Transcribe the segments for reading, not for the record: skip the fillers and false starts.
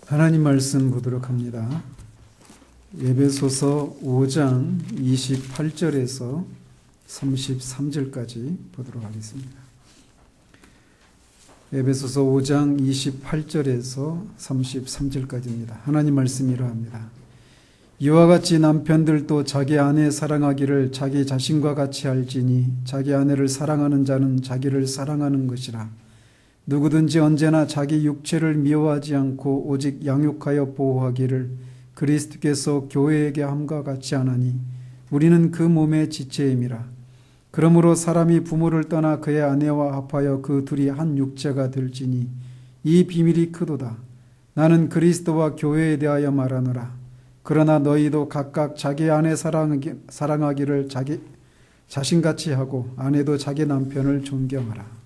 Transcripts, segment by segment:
하나님 말씀 보도록 합니다. 에베소서 5장 28절에서 33절까지 보도록 하겠습니다. 에베소서 5장 28절에서 33절까지입니다. 하나님 말씀이 이러합니다. 이와 같이 남편들도 자기 아내 사랑하기를 자기 자신과 같이 알지니 자기 아내를 사랑하는 자는 자기를 사랑하는 것이라. 누구든지 언제나 자기 육체를 미워하지 않고 오직 양육하여 보호하기를 그리스도께서 교회에게 함과 같이 하나니 우리는 그 몸의 지체임이라. 그러므로 사람이 부모를 떠나 그의 아내와 합하여 그 둘이 한 육체가 될지니 이 비밀이 크도다. 나는 그리스도와 교회에 대하여 말하노라. 그러나 너희도 각각 자기 아내 사랑하기를 자기 자신같이 하고 아내도 자기 남편을 존경하라.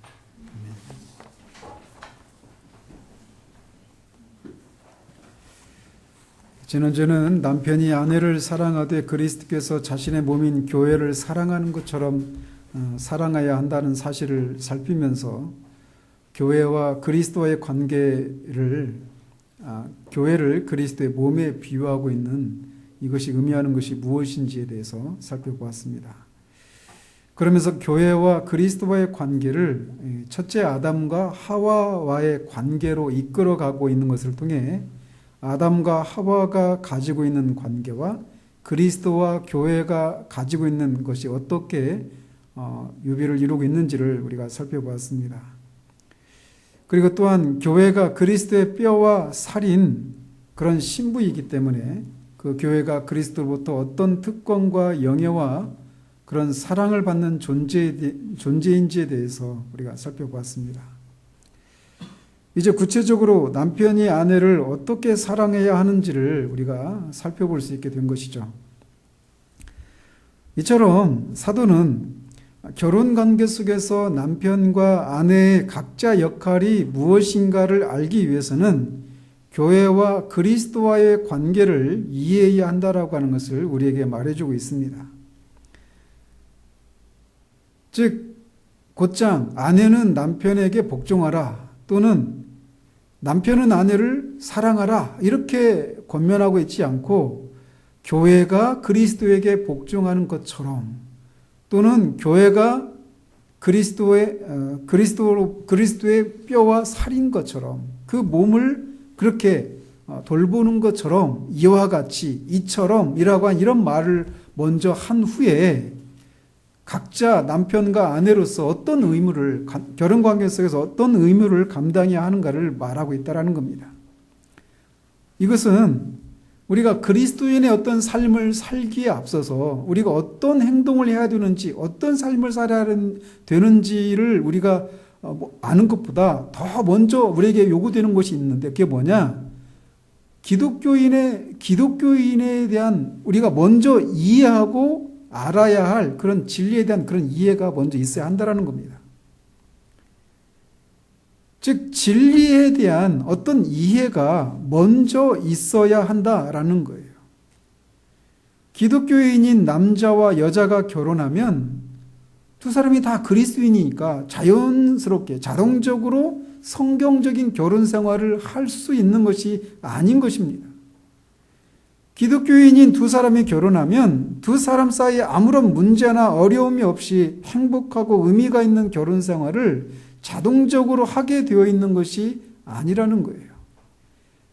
지난주는 남편이 아내를 사랑하되 그리스도께서 자신의 몸인 교회를 사랑하는 것처럼 사랑해야 한다는 사실을 살피면서 교회와 그리스도와의 관계를 교회를 그리스도의 몸에 비유하고 있는 이것이 의미하는 것이 무엇인지에 대해서 살펴보았습니다. 그러면서 교회와 그리스도와의 관계를 첫째 아담과 하와와의 관계로 이끌어가고 있는 것을 통해 아담과 하와가 가지고 있는 관계와 그리스도와 교회가 가지고 있는 것이 어떻게 유비를 이루고 있는지를 우리가 살펴보았습니다. 그리고 또한 교회가 그리스도의 뼈와 살인 그런 신부이기 때문에 그 교회가 그리스도로부터 어떤 특권과 영예와 그런 사랑을 받는 존재인지에 대해서 우리가 살펴보았습니다. 이제 구체적으로 남편이 아내를 어떻게 사랑해야 하는지를 우리가 살펴볼 수 있게 된 것이죠. 이처럼 사도는 결혼관계 속에서 남편과 아내의 각자 역할이 무엇인가를 알기 위해서는 교회와 그리스도와의 관계를 이해해야 한다라고 하는 것을 우리에게 말해주고 있습니다. 즉, 곧장 아내는 남편에게 복종하라 또는 남편은 아내를 사랑하라 이렇게 권면하고 있지 않고 교회가 그리스도에게 복종하는 것처럼 또는 교회가 그리스도의 뼈와 살인 것처럼 그 몸을 그렇게 돌보는 것처럼 이와 같이 이처럼이라고 한 이런 말을 먼저 한 후에 각자 남편과 아내로서 어떤 의무를 결혼관계 속에서 어떤 의무를 감당해야 하는가를 말하고 있다는 겁니다. 이것은 우리가 그리스도인의 어떤 삶을 살기에 앞서서 우리가 어떤 행동을 해야 되는지 어떤 삶을 살아야 되는지를 우리가 아는 것보다 더 먼저 우리에게 요구되는 것이 있는데 그게 뭐냐? 기독교인에 대한 우리가 먼저 이해하고 알아야 할 그런 진리에 대한 그런 이해가 먼저 있어야 한다는 겁니다. 즉 진리에 대한 어떤 이해가 먼저 있어야 한다라는 거예요. 기독교인인 남자와 여자가 결혼하면 두 사람이 다 그리스도인이니까 자연스럽게 자동적으로 성경적인 결혼 생활을 할 수 있는 것이 아닌 것입니다. 기독교인인 두 사람이 결혼하면 두 사람 사이에 아무런 문제나 어려움이 없이 행복하고 의미가 있는 결혼 생활을 자동적으로 하게 되어 있는 것이 아니라는 거예요.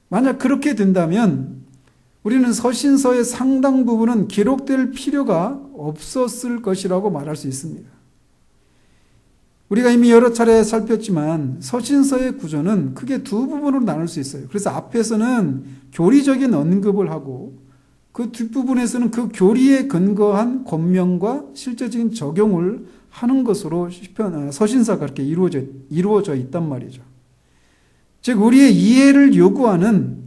만약 그렇게 된다면 우리는 서신서의 상당 부분은 기록될 필요가 없었을 것이라고 말할 수 있습니다. 우리가 이미 여러 차례 살폈지만 서신서의 구조는 크게 두 부분으로 나눌 수 있어요. 그래서 앞에서는 교리적인 언급을 하고 그 뒷부분에서는 그 교리에 근거한 권면과 실제적인 적용을 하는 것으로 서신서가 그렇게 이루어져 있단 말이죠. 즉 우리의 이해를 요구하는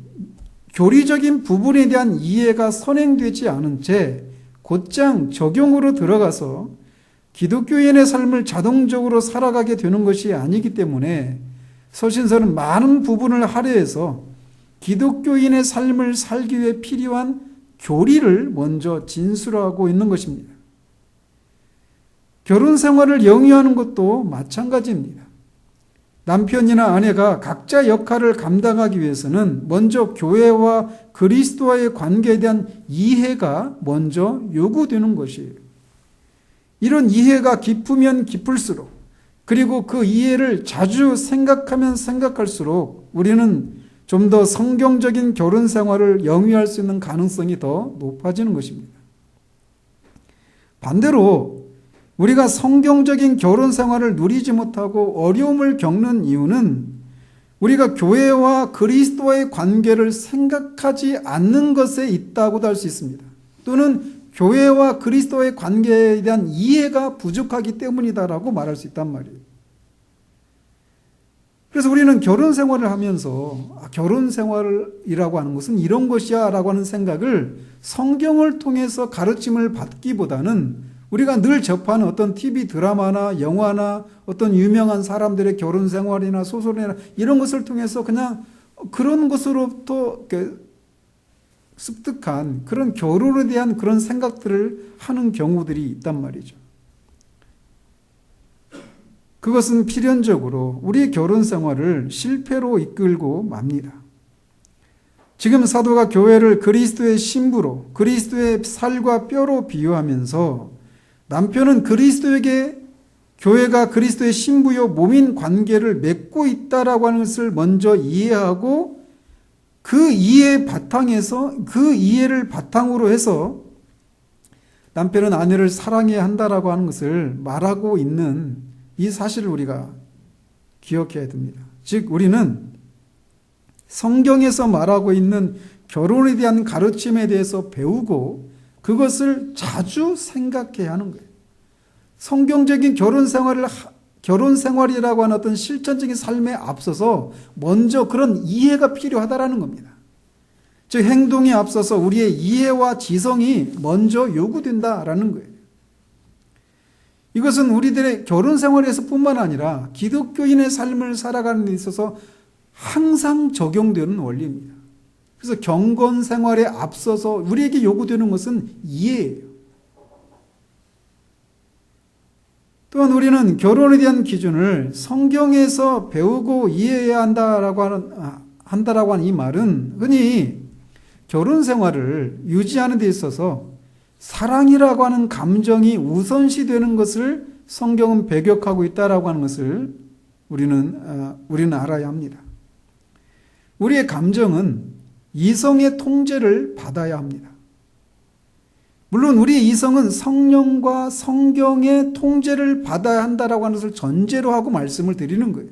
교리적인 부분에 대한 이해가 선행되지 않은 채 곧장 적용으로 들어가서 기독교인의 삶을 자동적으로 살아가게 되는 것이 아니기 때문에 서신서는 많은 부분을 할애해서 기독교인의 삶을 살기 위해 필요한 교리를 먼저 진술하고 있는 것입니다. 결혼 생활을 영위하는 것도 마찬가지입니다. 남편이나 아내가 각자 역할을 감당하기 위해서는 먼저 교회와 그리스도와의 관계에 대한 이해가 먼저 요구되는 것이에요. 이런 이해가 깊으면 깊을수록, 그리고 그 이해를 자주 생각하면 생각할수록 우리는 좀 더 성경적인 결혼 생활을 영위할 수 있는 가능성이 더 높아지는 것입니다. 반대로 우리가 성경적인 결혼 생활을 누리지 못하고 어려움을 겪는 이유는 우리가 교회와 그리스도와의 관계를 생각하지 않는 것에 있다고도 할 수 있습니다. 또는 교회와 그리스도와의 관계에 대한 이해가 부족하기 때문이다라고 말할 수 있단 말이에요. 그래서 우리는 결혼 생활을 하면서 결혼 생활이라고 하는 것은 이런 것이야 라고 하는 생각을 성경을 통해서 가르침을 받기보다는 우리가 늘 접하는 어떤 TV 드라마나 영화나 어떤 유명한 사람들의 결혼 생활이나 소설이나 이런 것을 통해서 그냥 그런 것으로부터 습득한 그런 결혼에 대한 그런 생각들을 하는 경우들이 있단 말이죠. 그것은 필연적으로 우리의 결혼 생활을 실패로 이끌고 맙니다. 지금 사도가 교회를 그리스도의 신부로, 그리스도의 살과 뼈로 비유하면서 남편은 그리스도에게 교회가 그리스도의 신부요 몸인 관계를 맺고 있다라고 하는 것을 먼저 이해하고 그 이해의 바탕에서 그 이해를 바탕으로 해서 남편은 아내를 사랑해야 한다라고 하는 것을 말하고 있는 이 사실을 우리가 기억해야 됩니다. 즉 우리는 성경에서 말하고 있는 결혼에 대한 가르침에 대해서 배우고 그것을 자주 생각해야 하는 거예요. 성경적인 결혼 생활이라고 하는 어떤 실천적인 삶에 앞서서 먼저 그런 이해가 필요하다라는 겁니다. 즉 행동에 앞서서 우리의 이해와 지성이 먼저 요구된다라는 거예요. 이것은 우리들의 결혼 생활에서 뿐만 아니라 기독교인의 삶을 살아가는 데 있어서 항상 적용되는 원리입니다. 그래서 경건 생활에 앞서서 우리에게 요구되는 것은 이해예요. 또한 우리는 결혼에 대한 기준을 성경에서 배우고 이해해야 한다라고 하는 이 말은 흔히 결혼 생활을 유지하는 데 있어서 사랑이라고 하는 감정이 우선시되는 것을 성경은 배격하고 있다라고 하는 것을 우리는 알아야 합니다. 우리의 감정은 이성의 통제를 받아야 합니다. 물론 우리의 이성은 성령과 성경의 통제를 받아야 한다라고 하는 것을 전제로 하고 말씀을 드리는 거예요.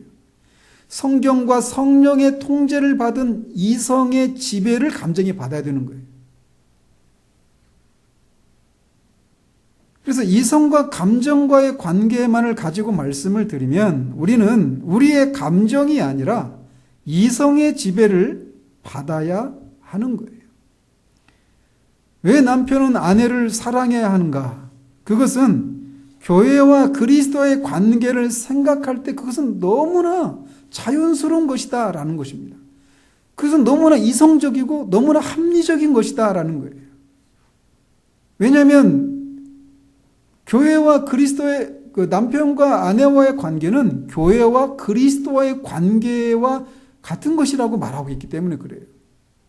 성경과 성령의 통제를 받은 이성의 지배를 감정이 받아야 되는 거예요. 그래서 이성과 감정과의 관계만을 가지고 말씀을 드리면 우리는 우리의 감정이 아니라 이성의 지배를 받아야 하는 거예요. 왜 남편은 아내를 사랑해야 하는가? 그것은 교회와 그리스도의 관계를 생각할 때 그것은 너무나 자연스러운 것이다 라는 것입니다. 그것은 너무나 이성적이고 너무나 합리적인 것이다 라는 거예요. 왜냐하면 교회와 그리스도의 남편과 아내와의 관계는 교회와 그리스도와의 관계와 같은 것이라고 말하고 있기 때문에 그래요.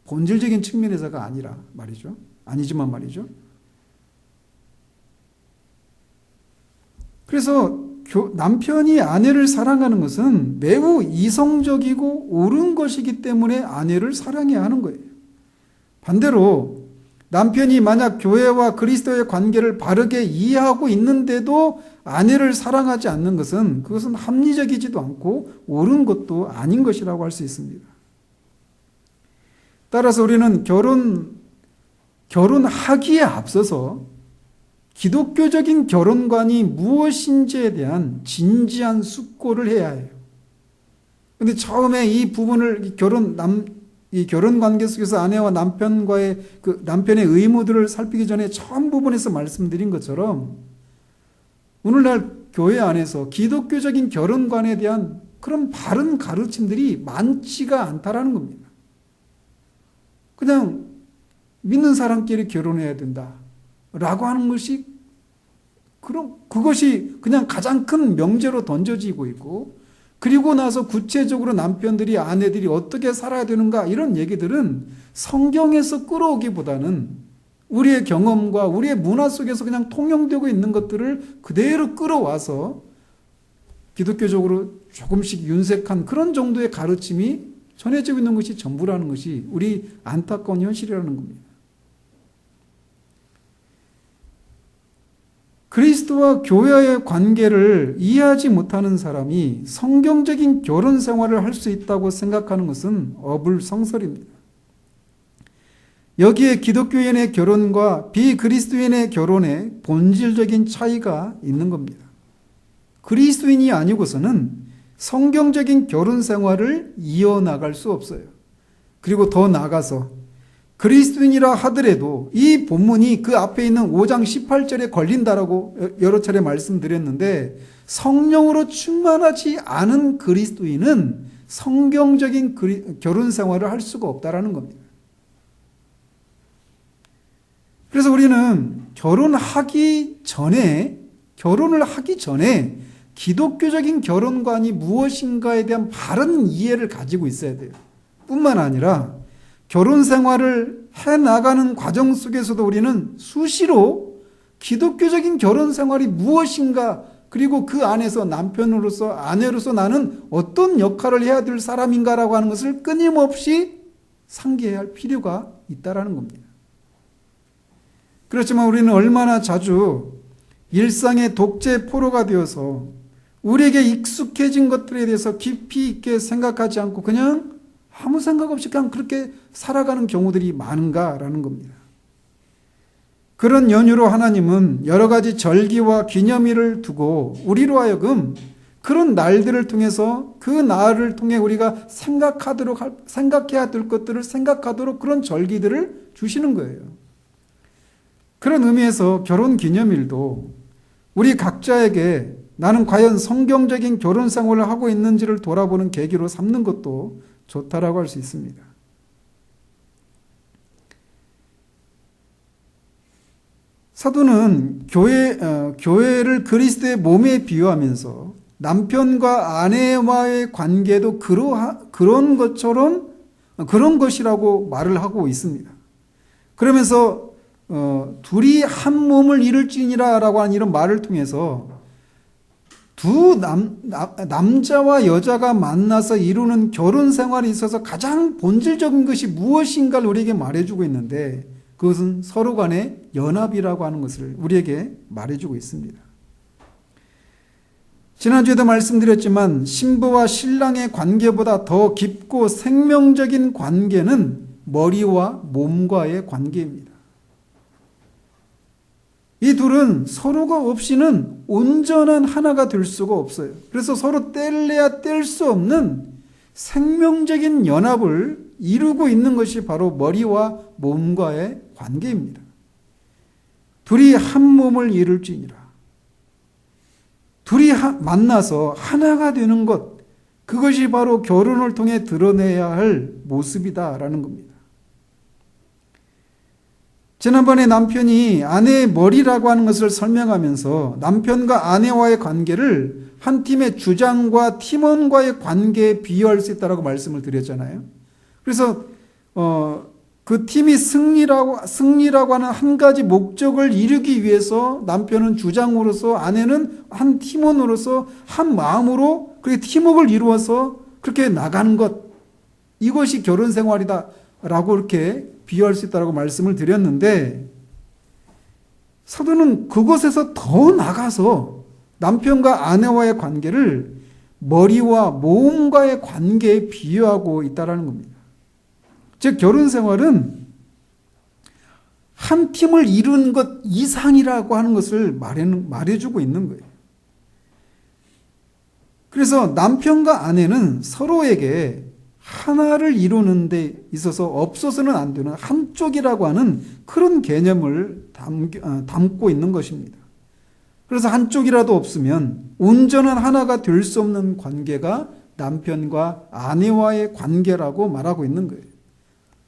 본질적인 측면에서가 아니라 말이죠. 아니지만 말이죠. 그래서 남편이 아내를 사랑하는 것은 매우 이성적이고 옳은 것이기 때문에 아내를 사랑해야 하는 거예요. 반대로 남편이 만약 교회와 그리스도의 관계를 바르게 이해하고 있는데도 아내를 사랑하지 않는 것은 그것은 합리적이지도 않고 옳은 것도 아닌 것이라고 할 수 있습니다. 따라서 우리는 결혼하기에 앞서서 기독교적인 결혼관이 무엇인지에 대한 진지한 숙고를 해야 해요. 그런데 처음에 이 부분을 이 결혼 관계 속에서 아내와 남편과의 남편의 의무들을 살피기 전에 처음 부분에서 말씀드린 것처럼 오늘날 교회 안에서 기독교적인 결혼관에 대한 그런 바른 가르침들이 많지가 않다라는 겁니다. 그냥 믿는 사람끼리 결혼해야 된다라고 하는 것이 그것이 그냥 가장 큰 명제로 던져지고 있고 그리고 나서 구체적으로 남편들이, 아내들이 어떻게 살아야 되는가, 이런 얘기들은 성경에서 끌어오기보다는 우리의 경험과 우리의 문화 속에서 그냥 통용되고 있는 것들을 그대로 끌어와서 기독교적으로 조금씩 윤색한 그런 정도의 가르침이 전해지고 있는 것이 전부라는 것이 우리 안타까운 현실이라는 겁니다. 그리스도와 교회의 관계를 이해하지 못하는 사람이 성경적인 결혼 생활을 할 수 있다고 생각하는 것은 어불성설입니다. 여기에 기독교인의 결혼과 비그리스도인의 결혼의 본질적인 차이가 있는 겁니다. 그리스도인이 아니고서는 성경적인 결혼 생활을 이어나갈 수 없어요. 그리고 더 나아가서 그리스도인이라 하더라도 이 본문이 그 앞에 있는 5장 18절에 걸린다라고 여러 차례 말씀드렸는데, 성령으로 충만하지 않은 그리스도인은 성경적인 결혼 생활을 할 수가 없다라는 겁니다. 그래서 우리는 결혼을 하기 전에 기독교적인 결혼관이 무엇인가에 대한 바른 이해를 가지고 있어야 돼요. 뿐만 아니라 결혼 생활을 해나가는 과정 속에서도 우리는 수시로 기독교적인 결혼 생활이 무엇인가, 그리고 그 안에서 남편으로서, 아내로서 나는 어떤 역할을 해야 될 사람인가라고 하는 것을 끊임없이 상기해야 할 필요가 있다라는 겁니다. 그렇지만 우리는 얼마나 자주 일상의 독재 포로가 되어서 우리에게 익숙해진 것들에 대해서 깊이 있게 생각하지 않고 그냥 아무 생각 없이 그냥 그렇게 살아가는 경우들이 많은가라는 겁니다. 그런 연유로 하나님은 여러 가지 절기와 기념일을 두고 우리로 하여금 그런 날들을 통해서 그 날을 통해 우리가 생각해야 될 것들을 생각하도록 그런 절기들을 주시는 거예요. 그런 의미에서 결혼 기념일도 우리 각자에게 나는 과연 성경적인 결혼 생활을 하고 있는지를 돌아보는 계기로 삼는 것도 좋다라고 할 수 있습니다. 사도는 교회를 그리스도의 몸에 비유하면서 남편과 아내와의 관계도 그런 것이라고 말을 하고 있습니다. 그러면서 둘이 한 몸을 이룰지니라 라고 하는 이런 말을 통해서 남자와 여자가 만나서 이루는 결혼 생활에 있어서 가장 본질적인 것이 무엇인가를 우리에게 말해주고 있는데, 그것은 서로 간의 연합이라고 하는 것을 우리에게 말해주고 있습니다. 지난주에도 말씀드렸지만 신부와 신랑의 관계보다 더 깊고 생명적인 관계는 머리와 몸과의 관계입니다. 이 둘은 서로가 없이는 온전한 하나가 될 수가 없어요. 그래서 서로 뗄래야 뗄 수 없는 생명적인 연합을 이루고 있는 것이 바로 머리와 몸과의 관계입니다. 둘이 한 몸을 이룰지니라. 둘이 만나서 하나가 되는 것, 그것이 바로 결혼을 통해 드러내야 할 모습이다라는 겁니다. 지난번에 남편이 아내의 머리라고 하는 것을 설명하면서 남편과 아내와의 관계를 한 팀의 주장과 팀원과의 관계에 비유할 수 있다고 말씀을 드렸잖아요. 그래서 그 팀이 승리라고 하는 한 가지 목적을 이루기 위해서 남편은 주장으로서, 아내는 한 팀원으로서 한 마음으로 그렇게 팀워크를 이루어서 그렇게 나가는 것, 이것이 결혼 생활이다라고 이렇게 비유할 수 있다고 말씀을 드렸는데, 사도는 그것에서 더 나가서 남편과 아내와의 관계를 머리와 몸과의 관계에 비유하고 있다는 겁니다. 즉 결혼 생활은 한 팀을 이룬 것 이상이라고 하는 것을 말해주고 있는 거예요. 그래서 남편과 아내는 서로에게 하나를 이루는 데 있어서 없어서는 안 되는 한쪽이라고 하는 그런 개념을 담고 있는 것입니다. 그래서 한쪽이라도 없으면 온전한 하나가 될 수 없는 관계가 남편과 아내와의 관계라고 말하고 있는 거예요.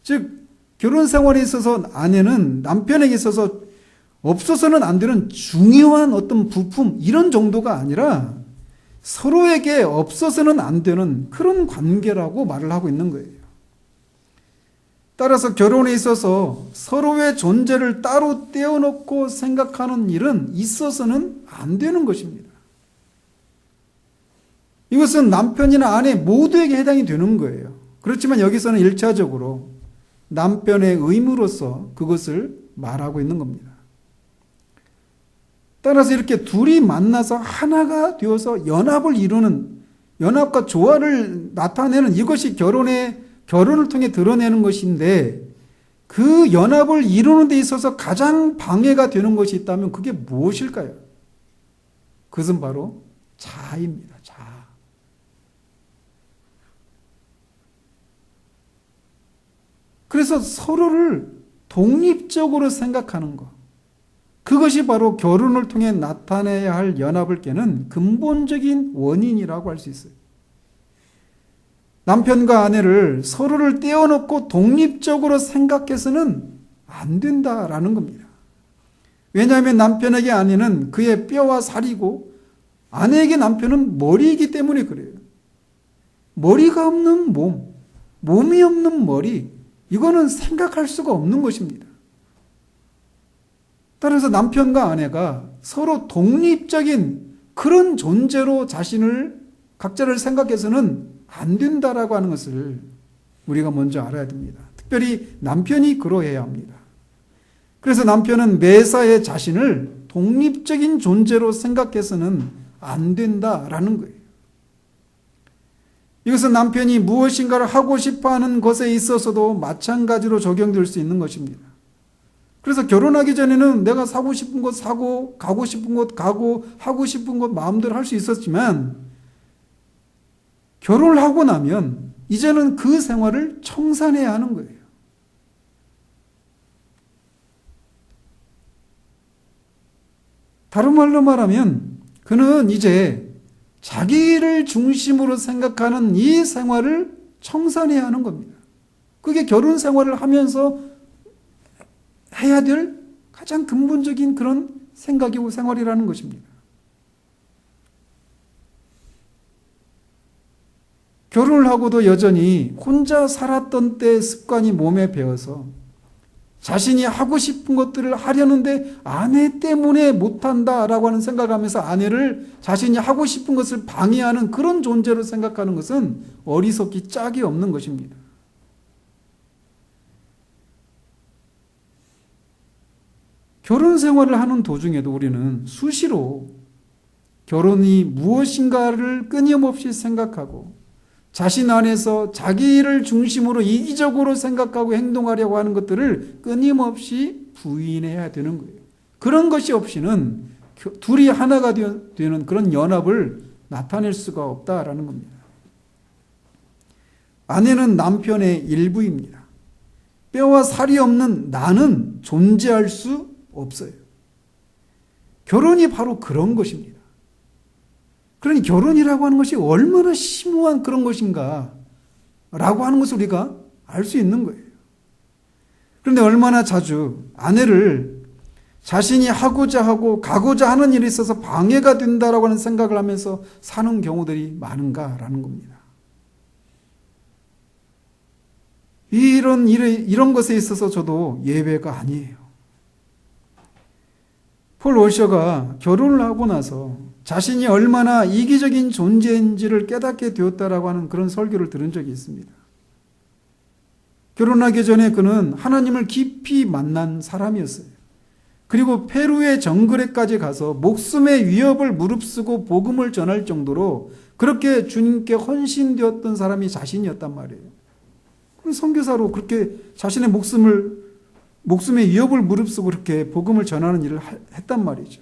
즉 결혼 생활에 있어서 아내는 남편에게 있어서 없어서는 안 되는 중요한 어떤 부품, 이런 정도가 아니라 서로에게 없어서는 안 되는 그런 관계라고 말을 하고 있는 거예요. 따라서 결혼에 있어서 서로의 존재를 따로 떼어놓고 생각하는 일은 있어서는 안 되는 것입니다. 이것은 남편이나 아내 모두에게 해당이 되는 거예요. 그렇지만 여기서는 1차적으로 남편의 의무로서 그것을 말하고 있는 겁니다. 따라서 이렇게 둘이 만나서 하나가 되어서 연합을 이루는, 연합과 조화를 나타내는 이것이 결혼을 통해 드러내는 것인데, 그 연합을 이루는 데 있어서 가장 방해가 되는 것이 있다면 그게 무엇일까요? 그것은 바로 자아입니다. 자아. 그래서 서로를 독립적으로 생각하는 것, 그것이 바로 결혼을 통해 나타내야 할 연합을 깨는 근본적인 원인이라고 할 수 있어요. 남편과 아내를 서로를 떼어놓고 독립적으로 생각해서는 안 된다라는 겁니다. 왜냐하면 남편에게 아내는 그의 뼈와 살이고 아내에게 남편은 머리이기 때문에 그래요. 머리가 없는 몸, 몸이 없는 머리, 이거는 생각할 수가 없는 것입니다. 따라서 남편과 아내가 서로 독립적인 그런 존재로 각자를 생각해서는 안 된다라고 하는 것을 우리가 먼저 알아야 됩니다. 특별히 남편이 그러해야 합니다. 그래서 남편은 매사에 자신을 독립적인 존재로 생각해서는 안 된다라는 거예요. 이것은 남편이 무엇인가를 하고 싶어하는 것에 있어서도 마찬가지로 적용될 수 있는 것입니다. 그래서 결혼하기 전에는 내가 사고 싶은 것 사고, 가고 싶은 곳 가고, 하고 싶은 것 마음대로 할 수 있었지만, 결혼을 하고 나면 이제는 그 생활을 청산해야 하는 거예요. 다른 말로 말하면 그는 이제 자기를 중심으로 생각하는 이 생활을 청산해야 하는 겁니다. 그게 결혼 생활을 하면서 해야 될 가장 근본적인 그런 생각이고 생활이라는 것입니다. 결혼을 하고도 여전히 혼자 살았던 때의 습관이 몸에 배어서 자신이 하고 싶은 것들을 하려는데 아내 때문에 못한다라고 하는 생각을 하면서 아내를 자신이 하고 싶은 것을 방해하는 그런 존재로 생각하는 것은 어리석기 짝이 없는 것입니다. 결혼 생활을 하는 도중에도 우리는 수시로 결혼이 무엇인가를 끊임없이 생각하고 자신 안에서 자기를 중심으로 이기적으로 생각하고 행동하려고 하는 것들을 끊임없이 부인해야 되는 거예요. 그런 것이 없이는 둘이 하나가 되는 그런 연합을 나타낼 수가 없다라는 겁니다. 아내는 남편의 일부입니다. 뼈와 살이 없는 나는 존재할 수 없어요. 결혼이 바로 그런 것입니다. 그러니 결혼이라고 하는 것이 얼마나 심오한 그런 것인가 라고 하는 것을 우리가 알 수 있는 거예요. 그런데 얼마나 자주 아내를 자신이 하고자 하고 가고자 하는 일에 있어서 방해가 된다라고 하는 생각을 하면서 사는 경우들이 많은가라는 겁니다. 이런 것에 있어서 저도 예외가 아니에요. 폴 워셔가 결혼을 하고 나서 자신이 얼마나 이기적인 존재인지를 깨닫게 되었다라고 하는 그런 설교를 들은 적이 있습니다. 결혼하기 전에 그는 하나님을 깊이 만난 사람이었어요. 그리고 페루의 정글에까지 가서 목숨의 위협을 무릅쓰고 복음을 전할 정도로 그렇게 주님께 헌신되었던 사람이 자신이었단 말이에요. 선교사로 그렇게 자신의 목숨의 위협을 무릅쓰고 그렇게 복음을 전하는 일을 했단 말이죠.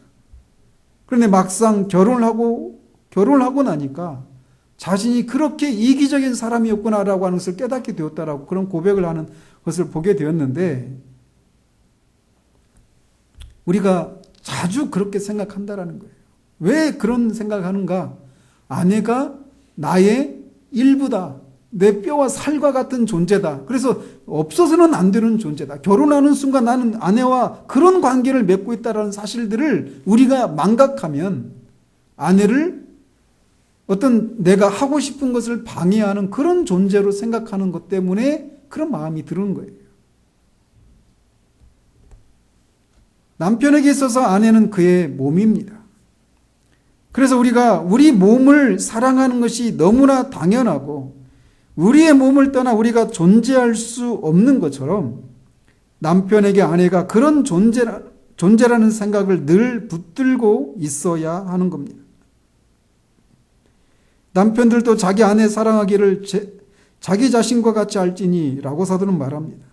그런데 막상 결혼을 하고 나니까 자신이 그렇게 이기적인 사람이었구나라고 하는 것을 깨닫게 되었다라고 그런 고백을 하는 것을 보게 되었는데, 우리가 자주 그렇게 생각한다라는 거예요. 왜 그런 생각을 하는가? 아내가 나의 일부다. 내 뼈와 살과 같은 존재다. 그래서 없어서는 안 되는 존재다. 결혼하는 순간 나는 아내와 그런 관계를 맺고 있다는 사실들을 우리가 망각하면 아내를 어떤 내가 하고 싶은 것을 방해하는 그런 존재로 생각하는 것 때문에 그런 마음이 드는 거예요. 남편에게 있어서 아내는 그의 몸입니다. 그래서 우리가 우리 몸을 사랑하는 것이 너무나 당연하고 우리의 몸을 떠나 우리가 존재할 수 없는 것처럼 남편에게 아내가 그런 존재라는 생각을 늘 붙들고 있어야 하는 겁니다. 남편들도 자기 아내 사랑하기를 자기 자신과 같이 알지니 라고 사도는 말합니다.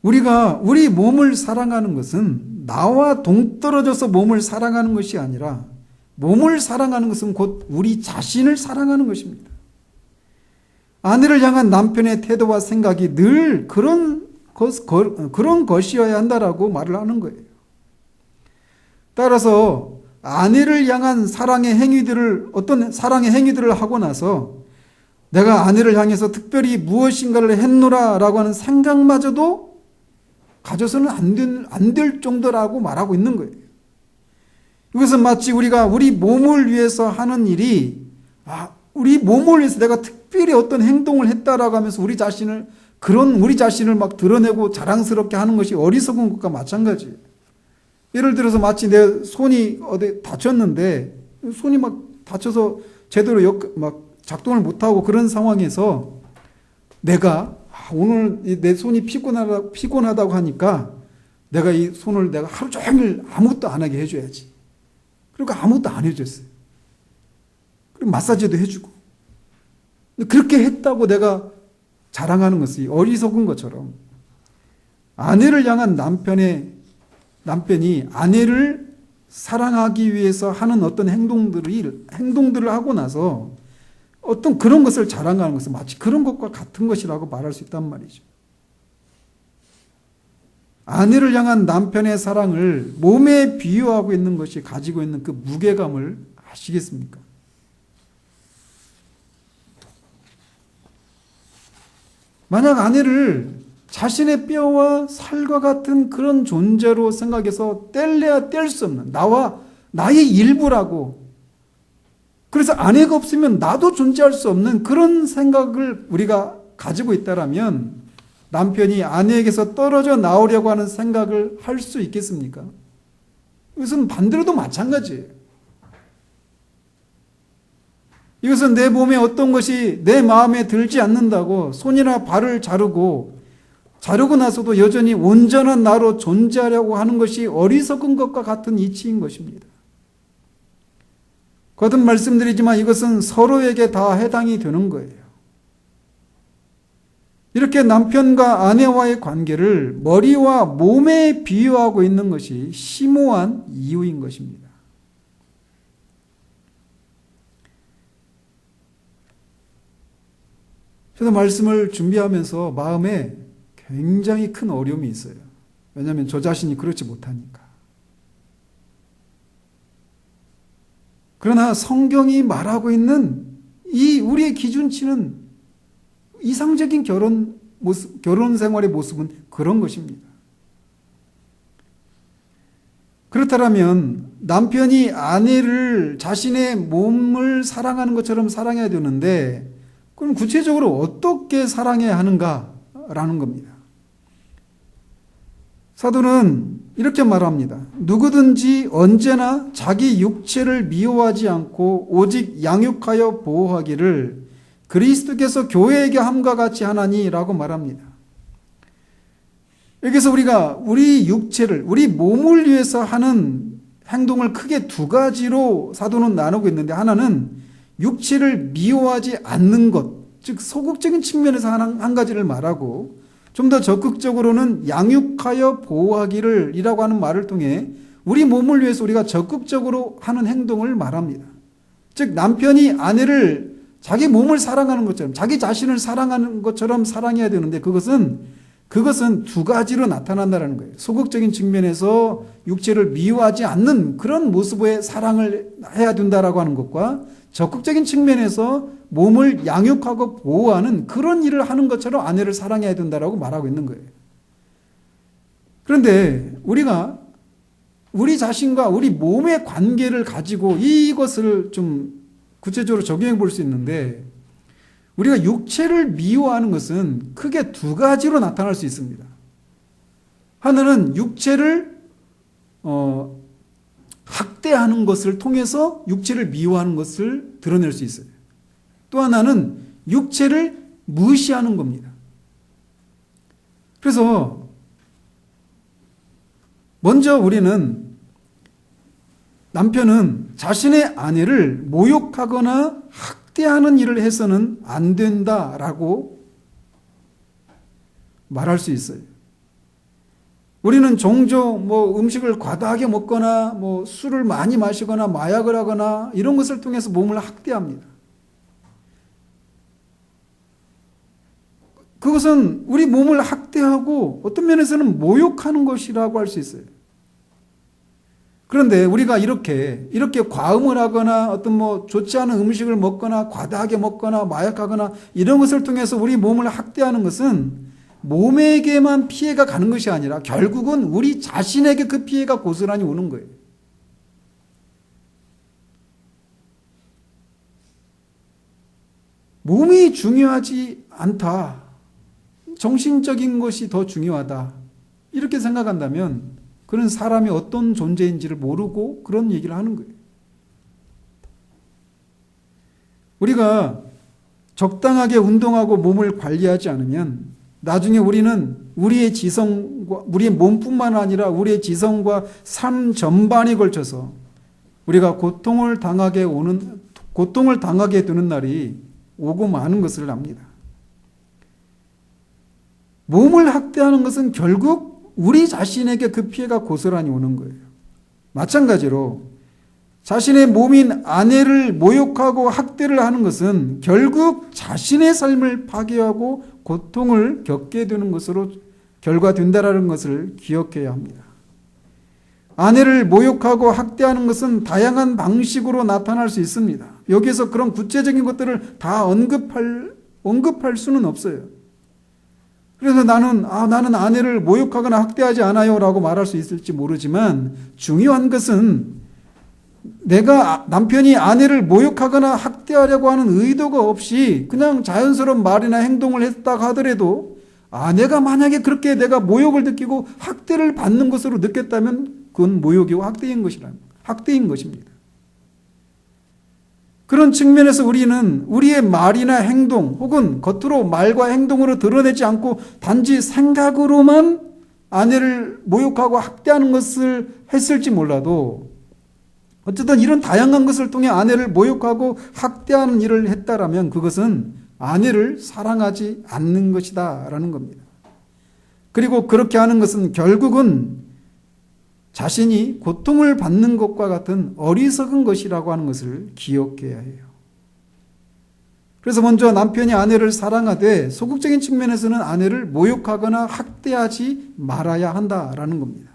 우리가 우리 몸을 사랑하는 것은 나와 동떨어져서 몸을 사랑하는 것이 아니라 몸을 사랑하는 것은 곧 우리 자신을 사랑하는 것입니다. 아내를 향한 남편의 태도와 생각이 늘 그런 것이어야 한다라고 말을 하는 거예요. 따라서 아내를 향한 어떤 사랑의 행위들을 하고 나서 내가 아내를 향해서 특별히 무엇인가를 했노라라고 하는 생각마저도 가져서는 안 될 정도라고 말하고 있는 거예요. 이것은 마치 우리가 우리 몸을 위해서 하는 일이 우리 몸을 위해서 내가 특별히 어떤 행동을 했다라고 하면서 우리 자신을 막 드러내고 자랑스럽게 하는 것이 어리석은 것과 마찬가지예요. 예를 들어서 마치 내 손이 어디 다쳤는데 손이 막 다쳐서 제대로 막 작동을 못하고 그런 상황에서 내가 오늘 내 손이 피곤하다고 하니까 내가 이 손을 내가 하루 종일 아무것도 안 하게 해줘야지. 그러니까 아무것도 안 해줬어요. 그리고 마사지도 해주고. 그렇게 했다고 내가 자랑하는 것이 어리석은 것처럼 아내를 향한 남편이 아내를 사랑하기 위해서 하는 어떤 행동들을 하고 나서 어떤 그런 것을 자랑하는 것은 마치 그런 것과 같은 것이라고 말할 수 있단 말이죠. 아내를 향한 남편의 사랑을 몸에 비유하고 있는 것이 가지고 있는 그 무게감을 아시겠습니까? 만약 아내를 자신의 뼈와 살과 같은 그런 존재로 생각해서 뗄래야 뗄 수 없는 나의 일부라고, 그래서 아내가 없으면 나도 존재할 수 없는 그런 생각을 우리가 가지고 있다라면 남편이 아내에게서 떨어져 나오려고 하는 생각을 할 수 있겠습니까? 이것은 반대로도 마찬가지예요. 이것은 내 몸에 어떤 것이 내 마음에 들지 않는다고 손이나 발을 자르고 나서도 여전히 온전한 나로 존재하려고 하는 것이 어리석은 것과 같은 이치인 것입니다. 거듭 말씀드리지만 이것은 서로에게 다 해당이 되는 거예요. 이렇게 남편과 아내와의 관계를 머리와 몸에 비유하고 있는 것이 심오한 이유인 것입니다. 저도 말씀을 준비하면서 마음에 굉장히 큰 어려움이 있어요. 왜냐하면 저 자신이 그렇지 못하니까. 그러나 성경이 말하고 있는 이 우리의 기준치는 이상적인 결혼 생활의 모습은 그런 것입니다. 그렇다면 남편이 아내를 자신의 몸을 사랑하는 것처럼 사랑해야 되는데 그럼 구체적으로 어떻게 사랑해야 하는가라는 겁니다. 사도는 이렇게 말합니다. 누구든지 언제나 자기 육체를 미워하지 않고 오직 양육하여 보호하기를 그리스도께서 교회에게 함과 같이 하나니라고 말합니다. 여기서 우리가 우리 육체를, 우리 몸을 위해서 하는 행동을 크게 두 가지로 사도는 나누고 있는데, 하나는 육체를 미워하지 않는 것, 즉 소극적인 측면에서 한 가지를 말하고, 좀 더 적극적으로는 양육하여 보호하기를 이라고 하는 말을 통해 우리 몸을 위해서 우리가 적극적으로 하는 행동을 말합니다. 즉 남편이 아내를 자기 몸을 사랑하는 것처럼, 자기 자신을 사랑하는 것처럼 사랑해야 되는데 그것은 두 가지로 나타난다는 거예요. 소극적인 측면에서 육체를 미워하지 않는 그런 모습의 사랑을 해야 된다라고 하는 것과 적극적인 측면에서 몸을 양육하고 보호하는 그런 일을 하는 것처럼 아내를 사랑해야 된다라고 말하고 있는 거예요. 그런데 우리가 우리 자신과 우리 몸의 관계를 가지고 이것을 좀 구체적으로 적용해 볼 수 있는데, 우리가 육체를 미워하는 것은 크게 두 가지로 나타날 수 있습니다. 하나는 육체를 학대하는 것을 통해서 육체를 미워하는 것을 드러낼 수 있어요. 또 하나는 육체를 무시하는 겁니다. 그래서 먼저 우리는 남편은 자신의 아내를 모욕하거나 학대하는 일을 해서는 안 된다라고 말할 수 있어요. 우리는 종종 음식을 과다하게 먹거나 술을 많이 마시거나 마약을 하거나 이런 것을 통해서 몸을 학대합니다. 그것은 우리 몸을 학대하고 어떤 면에서는 모욕하는 것이라고 할 수 있어요. 그런데 우리가 이렇게 과음을 하거나 어떤 좋지 않은 음식을 먹거나 과다하게 먹거나 마약하거나 이런 것을 통해서 우리 몸을 학대하는 것은 몸에게만 피해가 가는 것이 아니라 결국은 우리 자신에게 그 피해가 고스란히 오는 거예요. 몸이 중요하지 않다. 정신적인 것이 더 중요하다. 이렇게 생각한다면 그런 사람이 어떤 존재인지를 모르고 그런 얘기를 하는 거예요. 우리가 적당하게 운동하고 몸을 관리하지 않으면 나중에 우리는 우리의 지성과 우리의 몸뿐만 아니라 우리의 지성과 삶 전반에 걸쳐서 우리가 고통을 당하게 되는 날이 오고 마는 것을 압니다. 몸을 학대하는 것은 결국 우리 자신에게 그 피해가 고스란히 오는 거예요. 마찬가지로 자신의 몸인 아내를 모욕하고 학대를 하는 것은 결국 자신의 삶을 파괴하고 고통을 겪게 되는 것으로 결과된다라는 것을 기억해야 합니다. 아내를 모욕하고 학대하는 것은 다양한 방식으로 나타날 수 있습니다. 여기에서 그런 구체적인 것들을 다 언급할 수는 없어요. 그래서 나는 아내를 모욕하거나 학대하지 않아요 라고 말할 수 있을지 모르지만 중요한 것은 내가 남편이 아내를 모욕하거나 학대하려고 하는 의도가 없이 그냥 자연스러운 말이나 행동을 했다고 하더라도 아내가 만약에 그렇게 내가 모욕을 느끼고 학대를 받는 것으로 느꼈다면 그건 모욕이고 학대인 것입니다. 그런 측면에서 우리는 우리의 말이나 행동 혹은 겉으로 말과 행동으로 드러내지 않고 단지 생각으로만 아내를 모욕하고 학대하는 것을 했을지 몰라도 어쨌든 이런 다양한 것을 통해 아내를 모욕하고 학대하는 일을 했다라면 그것은 아내를 사랑하지 않는 것이다 라는 겁니다. 그리고 그렇게 하는 것은 결국은 자신이 고통을 받는 것과 같은 어리석은 것이라고 하는 것을 기억해야 해요. 그래서 먼저 남편이 아내를 사랑하되 소극적인 측면에서는 아내를 모욕하거나 학대하지 말아야 한다라는 겁니다.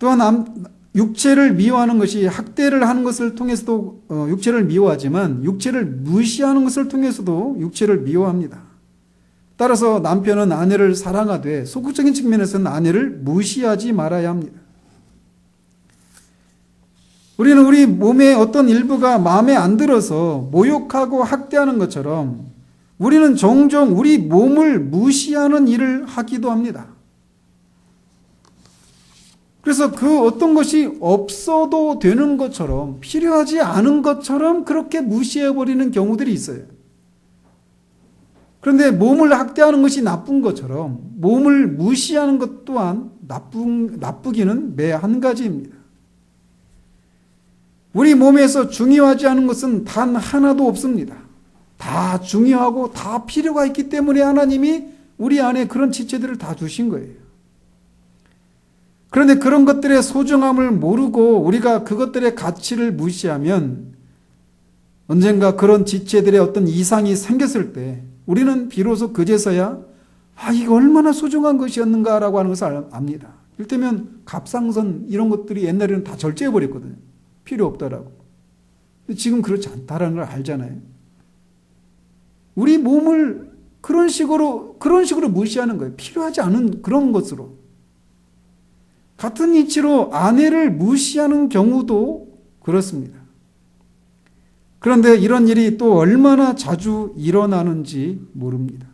또한 육체를 미워하는 것이 학대를 하는 것을 통해서도 육체를 미워하지만 육체를 무시하는 것을 통해서도 육체를 미워합니다. 따라서 남편은 아내를 사랑하되 소극적인 측면에서는 아내를 무시하지 말아야 합니다. 우리는 우리 몸의 어떤 일부가 마음에 안 들어서 모욕하고 학대하는 것처럼 우리는 종종 우리 몸을 무시하는 일을 하기도 합니다. 그래서 그 어떤 것이 없어도 되는 것처럼 필요하지 않은 것처럼 그렇게 무시해버리는 경우들이 있어요. 그런데 몸을 학대하는 것이 나쁜 것처럼 몸을 무시하는 것 또한 나쁘기는 매 한 가지입니다. 우리 몸에서 중요하지 않은 것은 단 하나도 없습니다. 다 중요하고 다 필요가 있기 때문에 하나님이 우리 안에 그런 지체들을 다 두신 거예요. 그런데 그런 것들의 소중함을 모르고 우리가 그것들의 가치를 무시하면 언젠가 그런 지체들의 어떤 이상이 생겼을 때 우리는 비로소 그제서야 이거 얼마나 소중한 것이었는가라고 하는 것을 압니다. 이를테면 갑상선 이런 것들이 옛날에는 다 절제해버렸거든요. 필요 없다라고. 근데 지금 그렇지 않다라는 걸 알잖아요. 우리 몸을 그런 식으로 무시하는 거예요. 필요하지 않은 그런 것으로. 같은 이치로 아내를 무시하는 경우도 그렇습니다. 그런데 이런 일이 또 얼마나 자주 일어나는지 모릅니다.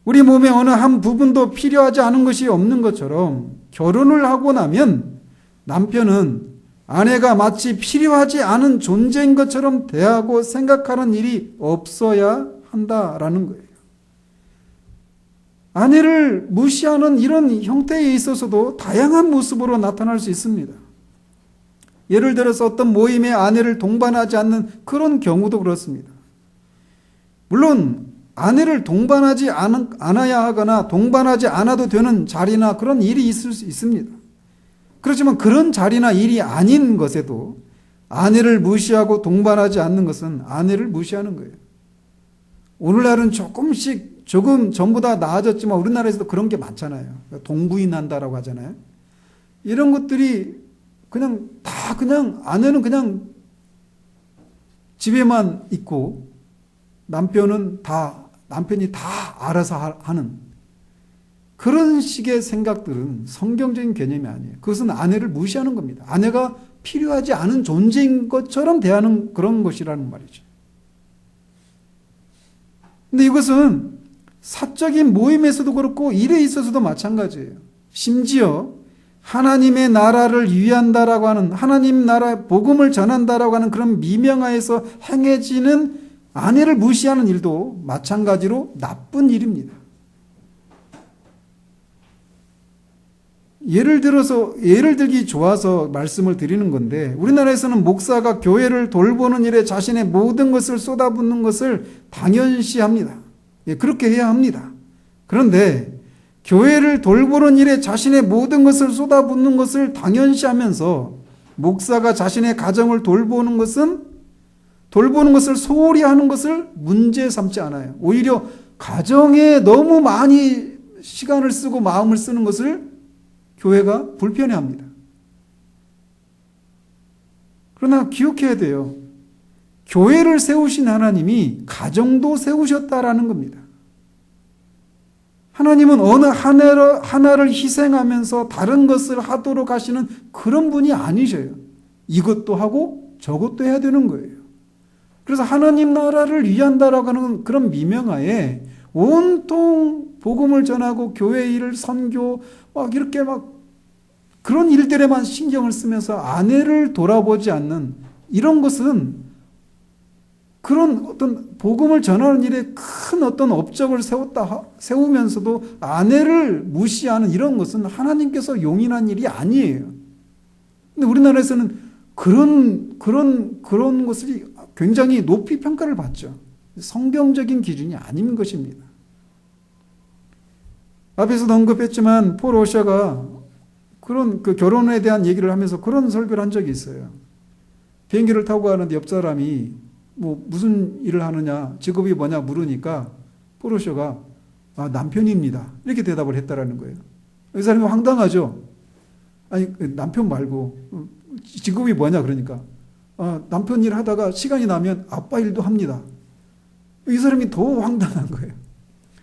우리 몸의 어느 한 부분도 필요하지 않은 것이 없는 것처럼 결혼을 하고 나면 남편은 아내가 마치 필요하지 않은 존재인 것처럼 대하고 생각하는 일이 없어야 한다라는 거예요. 아내를 무시하는 이런 형태에 있어서도 다양한 모습으로 나타날 수 있습니다. 예를 들어서 어떤 모임에 아내를 동반하지 않는 그런 경우도 그렇습니다. 물론 아내를 동반하지 않아야 하거나 동반하지 않아도 되는 자리나 그런 일이 있을 수 있습니다. 그렇지만 그런 자리나 일이 아닌 것에도 아내를 무시하고 동반하지 않는 것은 아내를 무시하는 거예요. 오늘날은 조금 전보다 나아졌지만 우리나라에서도 그런 게 많잖아요. 동부인한다라고 하잖아요. 이런 것들이 그냥 아내는 그냥 집에만 있고 남편이 다 알아서 하는 그런 식의 생각들은 성경적인 개념이 아니에요. 그것은 아내를 무시하는 겁니다. 아내가 필요하지 않은 존재인 것처럼 대하는 그런 것이라는 말이죠. 근데 이것은 사적인 모임에서도 그렇고 일에 있어서도 마찬가지예요. 심지어 하나님의 나라를 위한다라고 하는 하나님 나라 복음을 전한다라고 하는 그런 미명하에서 행해지는 아내를 무시하는 일도 마찬가지로 나쁜 일입니다. 예를 들기 좋아서 말씀을 드리는 건데 우리나라에서는 목사가 교회를 돌보는 일에 자신의 모든 것을 쏟아붓는 것을 당연시합니다. 그렇게 해야 합니다. 그런데 교회를 돌보는 일에 자신의 모든 것을 쏟아붓는 것을 당연시하면서 목사가 자신의 가정을 돌보는 것을 소홀히 하는 것을 문제 삼지 않아요. 오히려 가정에 너무 많이 시간을 쓰고 마음을 쓰는 것을 교회가 불편해합니다. 그러나 기억해야 돼요. 교회를 세우신 하나님이 가정도 세우셨다라는 겁니다. 하나님은 어느 하나를 희생하면서 다른 것을 하도록 하시는 그런 분이 아니셔요. 이것도 하고 저것도 해야 되는 거예요. 그래서 하나님 나라를 위한다라고 하는 그런 미명하에 온통 복음을 전하고 교회 일을 선교 이렇게 그런 일들에만 신경을 쓰면서 아내를 돌아보지 않는 이런 것은 그런 어떤 복음을 전하는 일에 큰 어떤 업적을 세우면서도 아내를 무시하는 이런 것은 하나님께서 용인한 일이 아니에요. 근데 우리나라에서는 그런 것이 굉장히 높이 평가를 받죠. 성경적인 기준이 아닌 것입니다. 앞에서도 언급했지만 폴 오셔가 그런 결혼에 대한 얘기를 하면서 그런 설교를 한 적이 있어요. 비행기를 타고 가는데 옆 사람이 무슨 일을 하느냐, 직업이 뭐냐 물으니까 폴 오셔가 남편입니다. 이렇게 대답을 했다라는 거예요. 이 사람이 황당하죠. 아니 남편 말고 직업이 뭐냐 그러니까 남편 일 하다가 시간이 나면 아빠 일도 합니다. 이 사람이 더 황당한 거예요.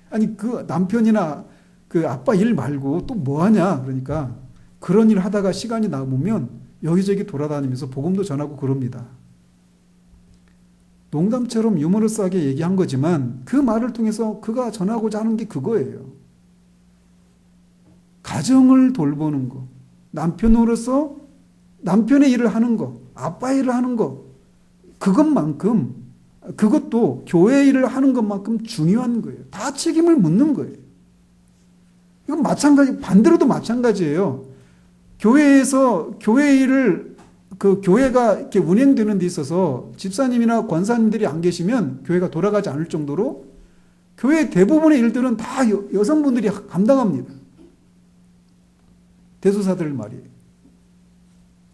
아니 그 남편이나 그 아빠 일 말고 또 뭐 하냐 그러니까 그런 일 하다가 시간이 남으면 여기저기 돌아다니면서 복음도 전하고 그럽니다. 농담처럼 유머러스하게 얘기한 거지만 그 말을 통해서 그가 전하고자 하는 게 그거예요. 가정을 돌보는 거, 남편으로서 남편의 일을 하는 거, 아빠 일을 하는 거, 그것도 교회 일을 하는 것만큼 중요한 거예요. 다 책임을 묻는 거예요. 이건 반대로도 마찬가지예요. 교회에서 교회 일을 교회가 이렇게 운행되는 데 있어서 집사님이나 권사님들이 안 계시면 교회가 돌아가지 않을 정도로 교회 대부분의 일들은 다 여성분들이 감당합니다. 대소사들 말이에요.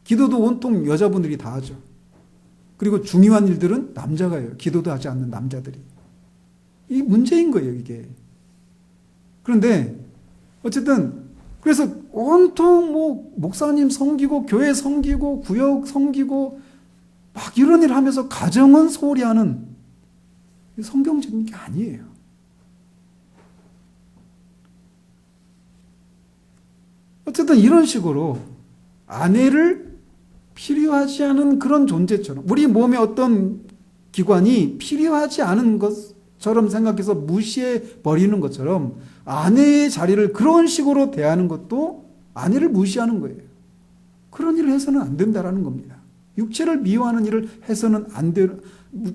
기도도 온통 여자분들이 다 하죠. 그리고 중요한 일들은 남자가 해요. 기도도 하지 않는 남자들이. 이게 문제인 거예요, 이게. 그런데 어쨌든 그래서 온통 목사님 섬기고 교회 섬기고 구역 섬기고 막 이런 일 하면서 가정은 소홀히 하는 성경적인 게 아니에요. 어쨌든 이런 식으로 아내를 필요하지 않은 그런 존재처럼, 우리 몸의 어떤 기관이 필요하지 않은 것처럼 생각해서 무시해 버리는 것처럼 아내의 자리를 그런 식으로 대하는 것도 아내를 무시하는 거예요. 그런 일을 해서는 안 된다라는 겁니다. 육체를 미워하는 일을 해서는 안 돼.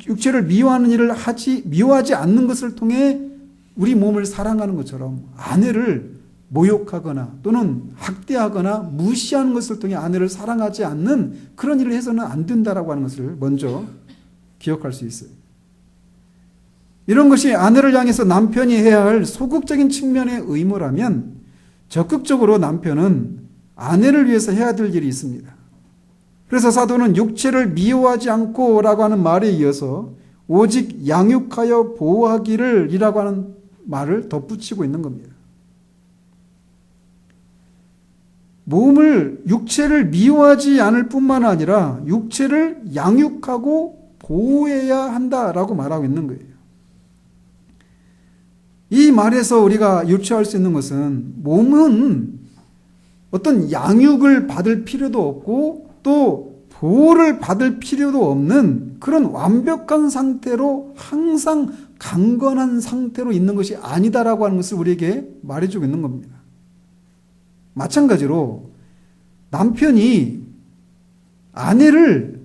육체를 미워하는 일을 미워하지 않는 것을 통해 우리 몸을 사랑하는 것처럼 아내를 모욕하거나 또는 학대하거나 무시하는 것을 통해 아내를 사랑하지 않는 그런 일을 해서는 안 된다라고 하는 것을 먼저 기억할 수 있어요. 이런 것이 아내를 향해서 남편이 해야 할 소극적인 측면의 의무라면 적극적으로 남편은 아내를 위해서 해야 될 일이 있습니다. 그래서 사도는 육체를 미워하지 않고 라고 하는 말에 이어서 오직 양육하여 보호하기를 이라고 하는 말을 덧붙이고 있는 겁니다. 육체를 미워하지 않을 뿐만 아니라 육체를 양육하고 보호해야 한다라고 말하고 있는 거예요. 이 말에서 우리가 유추할 수 있는 것은 몸은 어떤 양육을 받을 필요도 없고 또 보호를 받을 필요도 없는 그런 완벽한 상태로 항상 강건한 상태로 있는 것이 아니다라고 하는 것을 우리에게 말해주고 있는 겁니다. 마찬가지로 남편이 아내를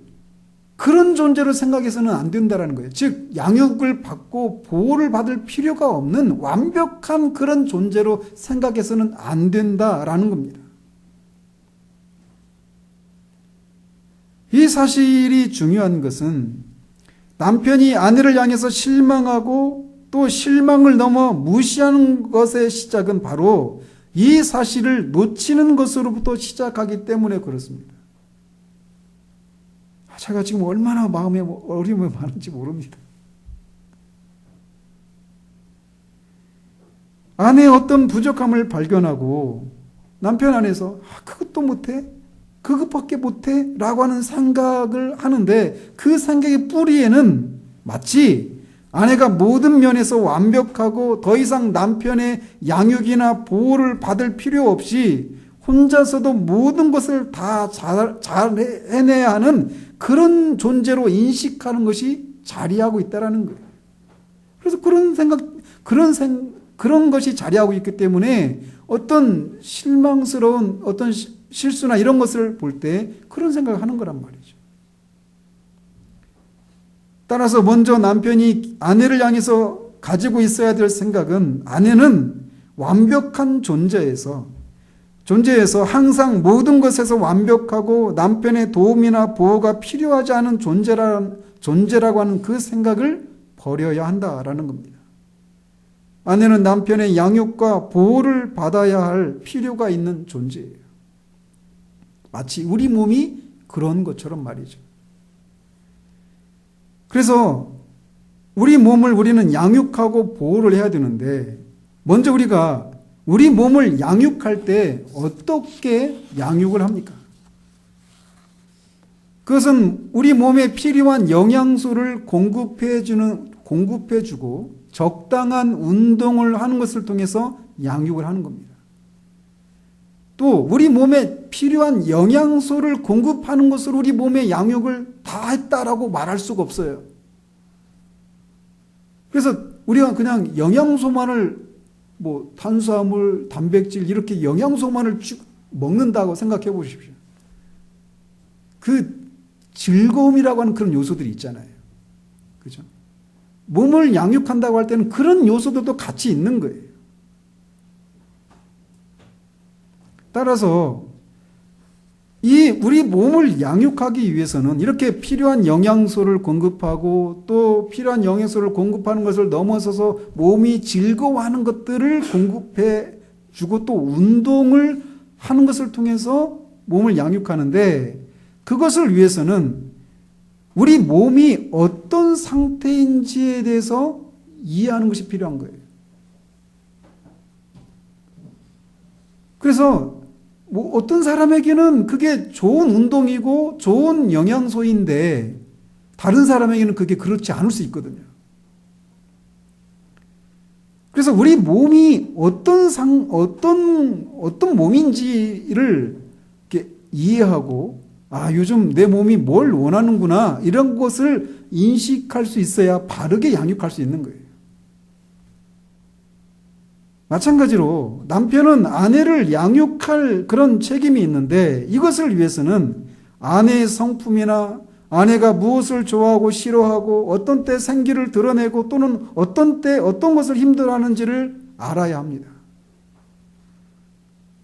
그런 존재로 생각해서는 안 된다는 거예요. 즉 양육을 받고 보호를 받을 필요가 없는 완벽한 그런 존재로 생각해서는 안 된다라는 겁니다. 이 사실이 중요한 것은 남편이 아내를 향해서 실망하고 또 실망을 넘어 무시하는 것의 시작은 바로 이 사실을 놓치는 것으로부터 시작하기 때문에 그렇습니다. 제가 지금 얼마나 마음에 어려움이 많은지 모릅니다. 아내의 어떤 부족함을 발견하고 남편 안에서 그것도 못해? 그것밖에 못해? 라고 하는 생각을 하는데 그 생각의 뿌리에는 마치 아내가 모든 면에서 완벽하고 더 이상 남편의 양육이나 보호를 받을 필요 없이 혼자서도 모든 것을 다 잘 해내야 하는 그런 존재로 인식하는 것이 자리하고 있다는 거예요. 그래서 그런 것이 자리하고 있기 때문에 어떤 실망스러운 어떤 실수나 이런 것을 볼 때 그런 생각을 하는 거란 말이죠. 따라서 먼저 남편이 아내를 향해서 가지고 있어야 될 생각은 아내는 완벽한 존재에서 항상 모든 것에서 완벽하고 남편의 도움이나 보호가 필요하지 않은 존재라고 하는 그 생각을 버려야 한다라는 겁니다. 아내는 남편의 양육과 보호를 받아야 할 필요가 있는 존재예요. 마치 우리 몸이 그런 것처럼 말이죠. 그래서 우리 몸을 우리는 양육하고 보호를 해야 되는데 먼저 우리가 우리 몸을 양육할 때 어떻게 양육을 합니까? 그것은 우리 몸에 필요한 영양소를 공급해주고 적당한 운동을 하는 것을 통해서 양육을 하는 겁니다. 또 우리 몸에 필요한 영양소를 공급하는 것으로 우리 몸의 양육을 다 했다라고 말할 수가 없어요. 그래서 우리가 그냥 영양소만을 탄수화물, 단백질 이렇게 영양소만을 먹는다고 생각해 보십시오. 그 즐거움이라고 하는 그런 요소들이 있잖아요. 그죠? 몸을 양육한다고 할 때는 그런 요소들도 같이 있는 거예요. 따라서 우리 몸을 양육하기 위해서는 이렇게 필요한 영양소를 공급하고 또 필요한 영양소를 공급하는 것을 넘어서서 몸이 즐거워하는 것들을 공급해 주고 또 운동을 하는 것을 통해서 몸을 양육하는데 그것을 위해서는 우리 몸이 어떤 상태인지에 대해서 이해하는 것이 필요한 거예요. 그래서 어떤 사람에게는 그게 좋은 운동이고 좋은 영양소인데 다른 사람에게는 그게 그렇지 않을 수 있거든요. 그래서 우리 몸이 어떤 몸인지를 이렇게 이해하고, 아, 요즘 내 몸이 뭘 원하는구나, 이런 것을 인식할 수 있어야 바르게 양육할 수 있는 거예요. 마찬가지로 남편은 아내를 양육할 그런 책임이 있는데, 이것을 위해서는 아내의 성품이나 아내가 무엇을 좋아하고 싫어하고 어떤 때 생기를 드러내고 또는 어떤 때 어떤 것을 힘들어하는지를 알아야 합니다.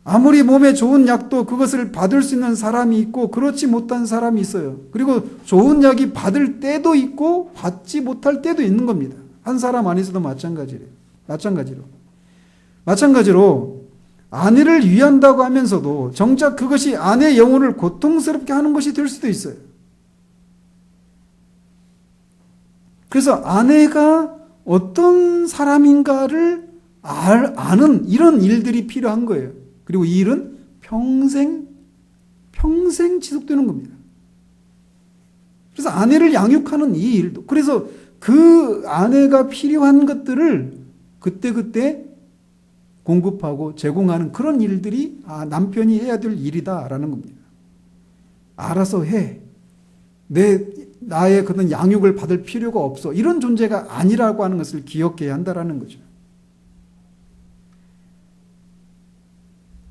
아무리 몸에 좋은 약도 그것을 받을 수 있는 사람이 있고 그렇지 못한 사람이 있어요. 그리고 좋은 약이 받을 때도 있고 받지 못할 때도 있는 겁니다. 한 사람 안에서도 마찬가지로 아내를 위한다고 하면서도 정작 그것이 아내의 영혼을 고통스럽게 하는 것이 될 수도 있어요. 그래서 아내가 어떤 사람인가를 아는 이런 일들이 필요한 거예요. 그리고 이 일은 평생 지속되는 겁니다. 그래서 아내를 양육하는 이 일도, 그래서 그 아내가 필요한 것들을 그때그때 공급하고 제공하는 그런 일들이 남편이 해야 될 일이다라는 겁니다. 알아서 해. 나의 그런 양육을 받을 필요가 없어. 이런 존재가 아니라고 하는 것을 기억해야 한다라는 거죠.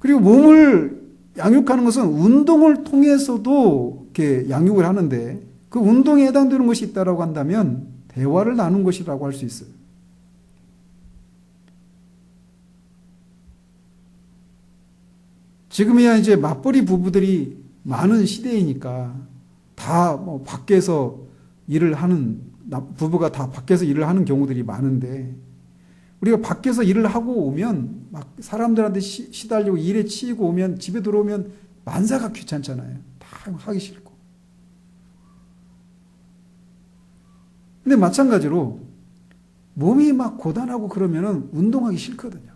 그리고 몸을 양육하는 것은 운동을 통해서도 이렇게 양육을 하는데, 그 운동에 해당되는 것이 있다라고 한다면 대화를 나눈 것이라고 할 수 있어요. 지금이야 이제 맞벌이 부부들이 많은 시대이니까 다 뭐 밖에서 일을 하는, 부부가 다 밖에서 일을 하는 경우들이 많은데, 우리가 밖에서 일을 하고 오면 막 사람들한테 시달리고 일에 치이고 오면 집에 들어오면 만사가 귀찮잖아요. 다 하기 싫고. 근데 마찬가지로 몸이 막 고단하고 그러면은 운동하기 싫거든요.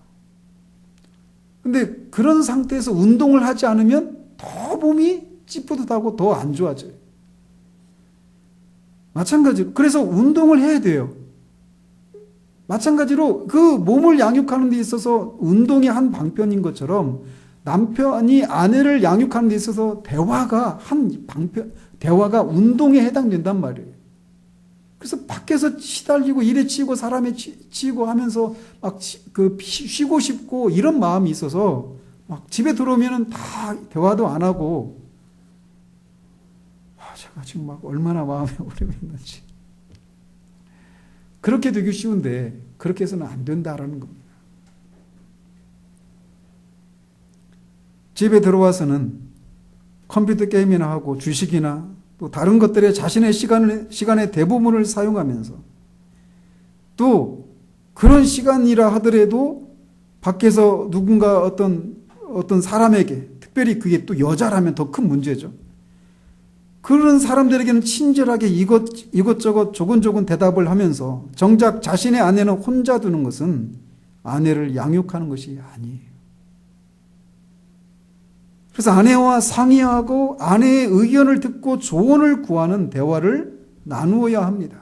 근데 그런 상태에서 운동을 하지 않으면 더 몸이 찌뿌듯하고 더 안 좋아져요. 마찬가지로 그래서 운동을 해야 돼요. 마찬가지로 그 몸을 양육하는 데 있어서 운동이 한 방편인 것처럼 남편이 아내를 양육하는 데 있어서 대화가 대화가 운동에 해당된단 말이에요. 그래서 밖에서 시달리고 일에 치이고 사람에 치이고 하면서 막 쉬고 싶고 이런 마음이 있어서 막 집에 들어오면은 다 대화도 안 하고, 제가 지금 막 얼마나 마음에 오래 있는지. 그렇게 되기 쉬운데 그렇게 해서는 안 된다라는 겁니다. 집에 들어와서는 컴퓨터 게임이나 하고 주식이나 또 다른 것들에 자신의 시간의 대부분을 사용하면서, 또 그런 시간이라 하더라도 밖에서 누군가 어떤 사람에게, 특별히 그게 또 여자라면 더 큰 문제죠. 그런 사람들에게는 친절하게 이것저것 조곤조곤 대답을 하면서 정작 자신의 아내는 혼자 두는 것은 아내를 양육하는 것이 아니에요. 그래서 아내와 상의하고 아내의 의견을 듣고 조언을 구하는 대화를 나누어야 합니다.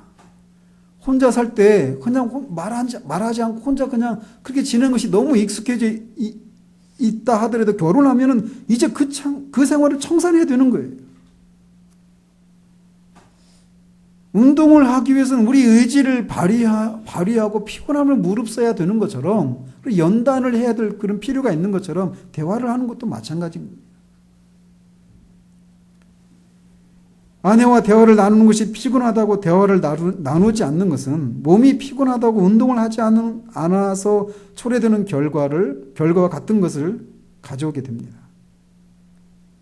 혼자 살 때 그냥 말하지 않고 혼자 그냥 그렇게 지내는 것이 너무 익숙해져 있다 하더라도 결혼하면은 이제 그 생활을 청산해야 되는 거예요. 운동을 하기 위해서는 우리 의지를 발휘하고 피곤함을 무릅써야 되는 것처럼, 연단을 해야 될 그런 필요가 있는 것처럼 대화를 하는 것도 마찬가지입니다. 아내와 대화를 나누는 것이 피곤하다고 대화를 나누지 않는 것은 몸이 피곤하다고 운동을 하지 않아서 초래되는 결과와 같은 것을 가져오게 됩니다.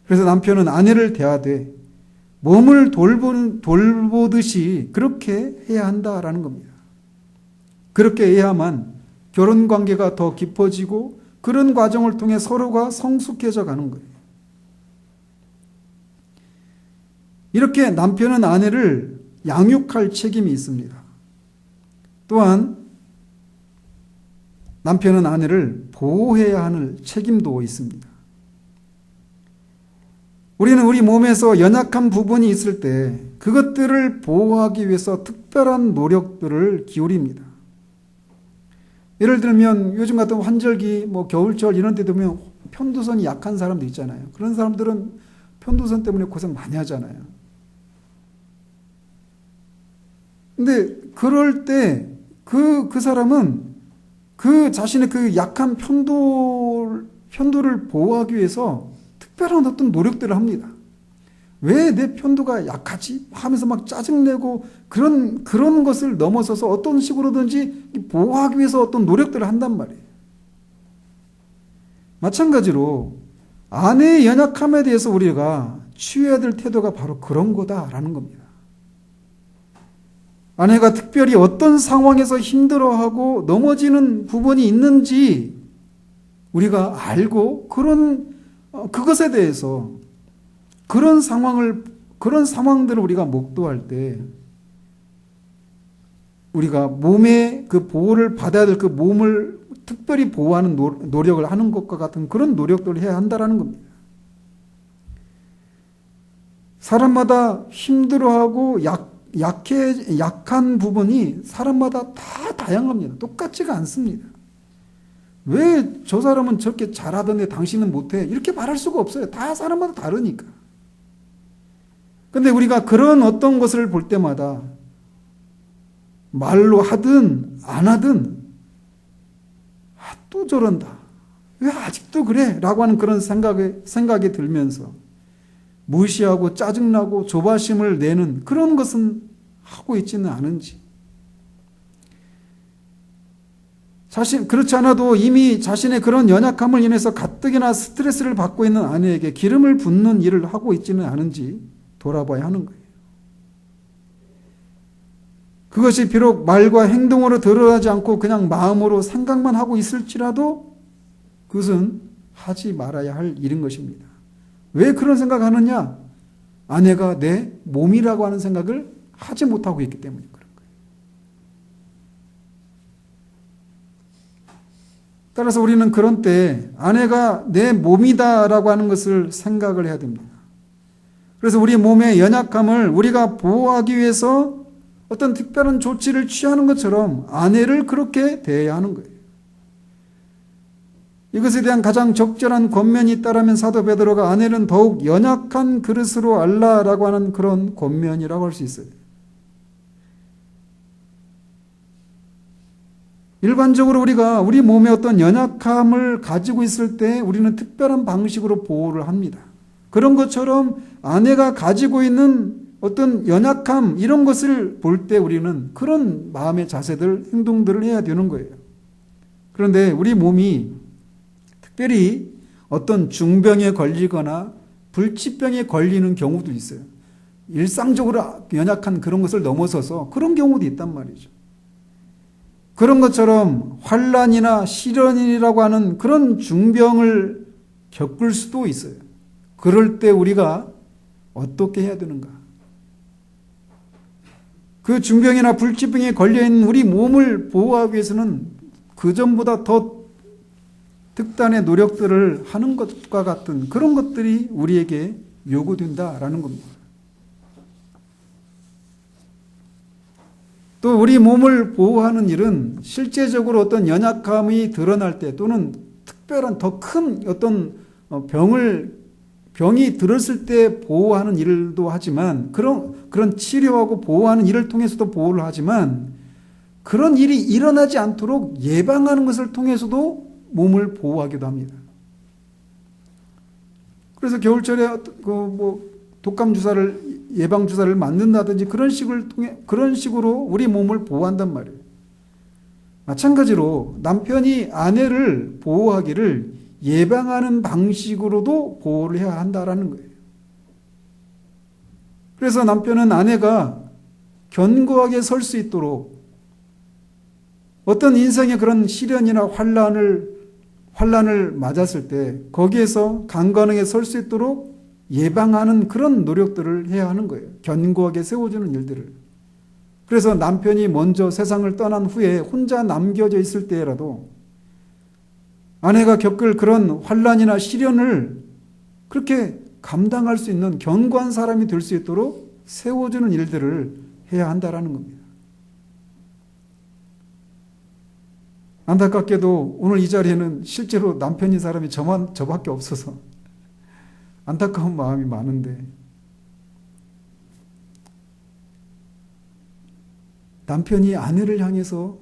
그래서 남편은 아내를 대하되 몸을 돌보듯이 그렇게 해야 한다라는 겁니다. 그렇게 해야만 결혼 관계가 더 깊어지고 그런 과정을 통해 서로가 성숙해져 가는 거예요. 이렇게 남편은 아내를 양육할 책임이 있습니다. 또한 남편은 아내를 보호해야 하는 책임도 있습니다. 우리는 우리 몸에서 연약한 부분이 있을 때 그것들을 보호하기 위해서 특별한 노력들을 기울입니다. 예를 들면 요즘 같은 환절기, 겨울철 이런 때 되면 편도선이 약한 사람도 있잖아요. 그런 사람들은 편도선 때문에 고생 많이 하잖아요. 근데 그럴 때 그 사람은 그 자신의 그 약한 편도를 보호하기 위해서 특별한 어떤 노력들을 합니다. 왜 내 편도가 약하지? 하면서 막 짜증내고 그런 것을 넘어서서 어떤 식으로든지 보호하기 위해서 어떤 노력들을 한단 말이에요. 마찬가지로 아내의 연약함에 대해서 우리가 취해야 될 태도가 바로 그런 거다라는 겁니다. 아내가 특별히 어떤 상황에서 힘들어하고 넘어지는 부분이 있는지 우리가 알고 그것에 대해서 그런 상황들을 우리가 목도할 때 우리가 몸의 그 보호를 받아야 될 그 몸을 특별히 보호하는 노력을 하는 것과 같은 그런 노력들을 해야 한다는 겁니다. 사람마다 힘들어하고 약한 부분이 사람마다 다 다양합니다. 똑같지가 않습니다. 왜 저 사람은 저렇게 잘하던데 당신은 못해? 이렇게 말할 수가 없어요. 다 사람마다 다르니까. 근데 우리가 그런 어떤 것을 볼 때마다 말로 하든 안 하든 또 저런다. 왜 아직도 그래? 라고 하는 그런 생각이 들면서 무시하고 짜증나고 조바심을 내는 그런 것은 하고 있지는 않은지. 그렇지 않아도 이미 자신의 그런 연약함을 인해서 가뜩이나 스트레스를 받고 있는 아내에게 기름을 붓는 일을 하고 있지는 않은지 돌아봐야 하는 거예요. 그것이 비록 말과 행동으로 드러나지 않고 그냥 마음으로 생각만 하고 있을지라도 그것은 하지 말아야 할 일인 것입니다. 왜 그런 생각하느냐? 아내가 내 몸이라고 하는 생각을 하지 못하고 있기 때문에 그런 거예요. 따라서 우리는 그런 때 아내가 내 몸이다라고 하는 것을 생각을 해야 됩니다. 그래서 우리 몸의 연약함을 우리가 보호하기 위해서 어떤 특별한 조치를 취하는 것처럼 아내를 그렇게 대해야 하는 거예요. 이것에 대한 가장 적절한 권면이 있다라면 사도 베드로가 아내는 더욱 연약한 그릇으로 알라라고 하는 그런 권면이라고 할 수 있어요. 일반적으로 우리가 우리 몸에 어떤 연약함을 가지고 있을 때 우리는 특별한 방식으로 보호를 합니다. 그런 것처럼 아내가 가지고 있는 어떤 연약함 이런 것을 볼 때 우리는 그런 마음의 자세들, 행동들을 해야 되는 거예요. 그런데 우리 몸이 특별히 어떤 중병에 걸리거나 불치병에 걸리는 경우도 있어요. 일상적으로 연약한 그런 것을 넘어서서 그런 경우도 있단 말이죠. 그런 것처럼 환난이나 시련이라고 하는 그런 중병을 겪을 수도 있어요. 그럴 때 우리가 어떻게 해야 되는가? 그 중병이나 불치병에 걸려있는 우리 몸을 보호하기 위해서는 그전보다 더 특단의 노력들을 하는 것과 같은 그런 것들이 우리에게 요구된다라는 겁니다. 또 우리 몸을 보호하는 일은 실제적으로 어떤 연약함이 드러날 때 또는 특별한 더 큰 어떤 병이 들었을 때 보호하는 일도 하지만 그런 치료하고 보호하는 일을 통해서도 보호를 하지만 그런 일이 일어나지 않도록 예방하는 것을 통해서도 몸을 보호하기도 합니다. 그래서 겨울철에 독감 주사를 예방 주사를 맞는다든지 그런 식으로 우리 몸을 보호한단 말이에요. 마찬가지로 남편이 아내를 보호하기를 예방하는 방식으로도 보호를 해야 한다라는 거예요. 그래서 남편은 아내가 견고하게 설 수 있도록 어떤 인생의 그런 시련이나 환난을 맞았을 때 거기에서 강건하게 설 수 있도록 예방하는 그런 노력들을 해야 하는 거예요. 견고하게 세워주는 일들을. 그래서 남편이 먼저 세상을 떠난 후에 혼자 남겨져 있을 때라도 아내가 겪을 그런 환난이나 시련을 그렇게 감당할 수 있는 견고한 사람이 될 수 있도록 세워주는 일들을 해야 한다라는 겁니다. 안타깝게도 오늘 이 자리에는 실제로 남편인 사람이 저밖에 없어서 안타까운 마음이 많은데, 남편이 아내를 향해서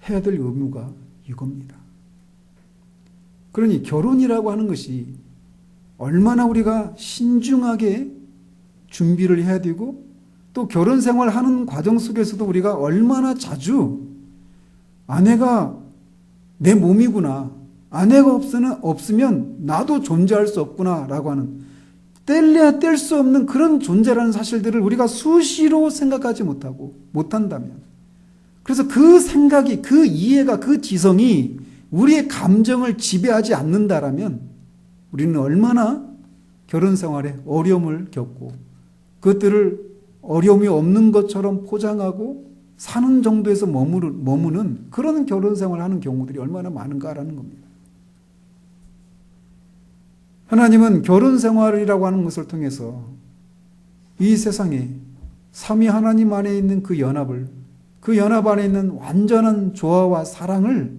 해야 될 의무가 이겁니다. 그러니 결혼이라고 하는 것이 얼마나 우리가 신중하게 준비를 해야 되고, 또 결혼 생활하는 과정 속에서도 우리가 얼마나 자주 아내가 내 몸이구나, 아내가 없으면 나도 존재할 수 없구나 라고 하는, 뗄래야 뗄 수 없는 그런 존재라는 사실들을 우리가 수시로 생각하지 못한다면, 그래서 그 생각이, 그 이해가, 그 지성이 우리의 감정을 지배하지 않는다라면 우리는 얼마나 결혼 생활에 어려움을 겪고 그것들을 어려움이 없는 것처럼 포장하고 사는 정도에서 머무는 그런 결혼 생활을 하는 경우들이 얼마나 많은가라는 겁니다. 하나님은 결혼 생활이라고 하는 것을 통해서 이 세상에 삼위 하나님 안에 있는 그 연합을, 그 연합 안에 있는 완전한 조화와 사랑을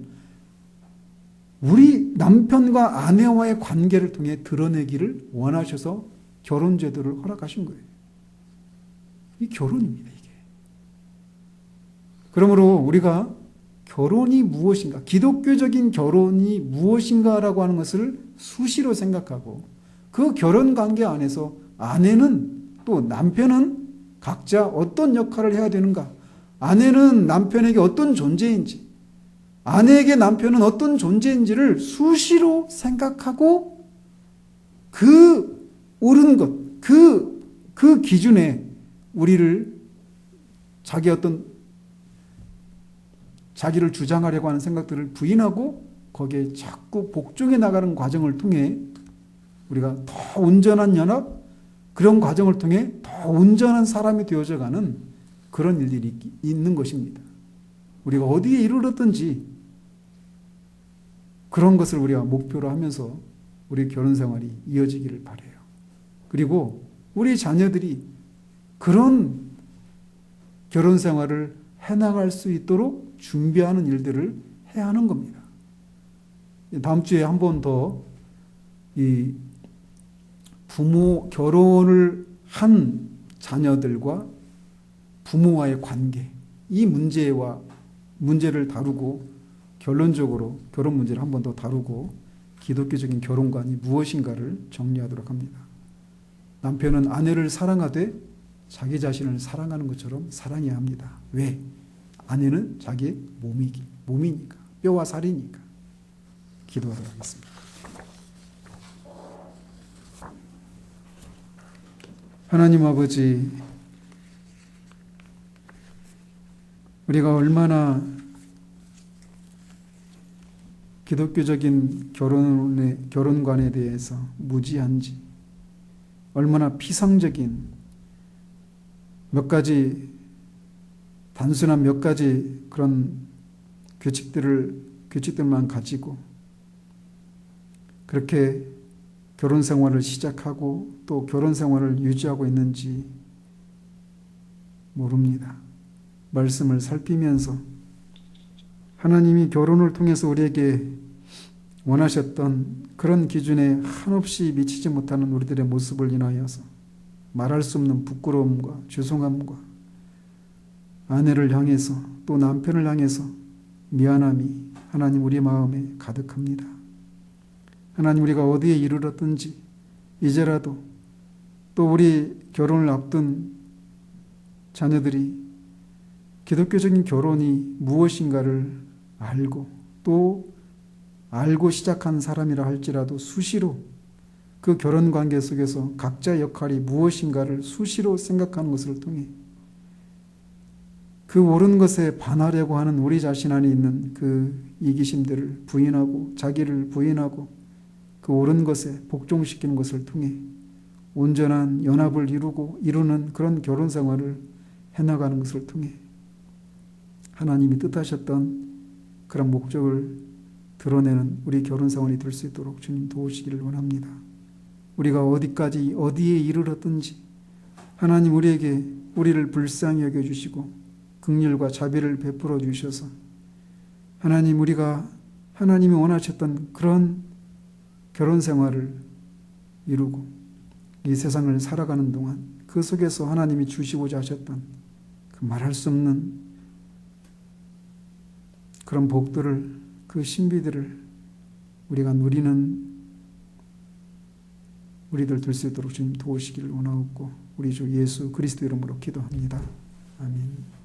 우리 남편과 아내와의 관계를 통해 드러내기를 원하셔서 결혼 제도를 허락하신 거예요. 이 결혼입니다, 이게. 그러므로 우리가 결혼이 무엇인가, 기독교적인 결혼이 무엇인가라고 하는 것을 수시로 생각하고, 그 결혼 관계 안에서 아내는 또 남편은 각자 어떤 역할을 해야 되는가, 아내는 남편에게 어떤 존재인지, 아내에게 남편은 어떤 존재인지를 수시로 생각하고 그 옳은 것, 그 기준에 우리를 자기를 주장하려고 하는 생각들을 부인하고 거기에 자꾸 복종해 나가는 과정을 통해 우리가 더 온전한 연합, 그런 과정을 통해 더 온전한 사람이 되어져 가는 그런 일들이 있는 것입니다. 우리가 어디에 이르렀든지 그런 것을 우리가 목표로 하면서 우리 결혼 생활이 이어지기를 바라요. 그리고 우리 자녀들이 그런 결혼 생활을 해나갈 수 있도록 준비하는 일들을 해야 하는 겁니다. 다음 주에 한 번 더 이 결혼을 한 자녀들과 부모와의 관계, 이 문제를 다루고 결론적으로 결혼 문제를 한 번 더 다루고 기독교적인 결혼관이 무엇인가를 정리하도록 합니다. 남편은 아내를 사랑하되 자기 자신을 사랑하는 것처럼 사랑해야 합니다. 왜? 아내는 자기의 몸이니까, 뼈와 살이니까. 기도하도록 하겠습니다. 하나님 아버지, 우리가 얼마나 기독교적인 결혼관에 대해서 무지한지, 얼마나 피상적인 단순한 몇 가지 그런 규칙들만 가지고 그렇게 결혼 생활을 시작하고 또 결혼 생활을 유지하고 있는지 모릅니다. 말씀을 살피면서 하나님이 결혼을 통해서 우리에게 원하셨던 그런 기준에 한없이 미치지 못하는 우리들의 모습을 인하여서 말할 수 없는 부끄러움과 죄송함과 아내를 향해서 또 남편을 향해서 미안함이 하나님 우리 마음에 가득합니다. 하나님, 우리가 어디에 이르렀든지 이제라도 또 우리 결혼을 앞둔 자녀들이 기독교적인 결혼이 무엇인가를 알고 시작한 사람이라 할지라도 수시로 그 결혼 관계 속에서 각자의 역할이 무엇인가를 수시로 생각하는 것을 통해 그 옳은 것에 반하려고 하는 우리 자신 안에 있는 그 이기심들을 부인하고 자기를 부인하고 그 옳은 것에 복종시키는 것을 통해 온전한 연합을 이루는 그런 결혼 생활을 해나가는 것을 통해 하나님이 뜻하셨던 그런 목적을 드러내는 우리 결혼 생활이 될 수 있도록 주님 도우시기를 원합니다. 우리가 어디에 이르렀든지 하나님 우리를 불쌍히 여겨주시고 긍휼과 자비를 베풀어 주셔서 하나님, 우리가 하나님이 원하셨던 그런 결혼 생활을 이루고 이 세상을 살아가는 동안 그 속에서 하나님이 주시고자 하셨던 그 말할 수 없는 그런 복들을, 그 신비들을 우리가 누리는 우리들 될 수 있도록 주님 도우시기를 원하옵고 우리 주 예수 그리스도 이름으로 기도합니다. 아멘.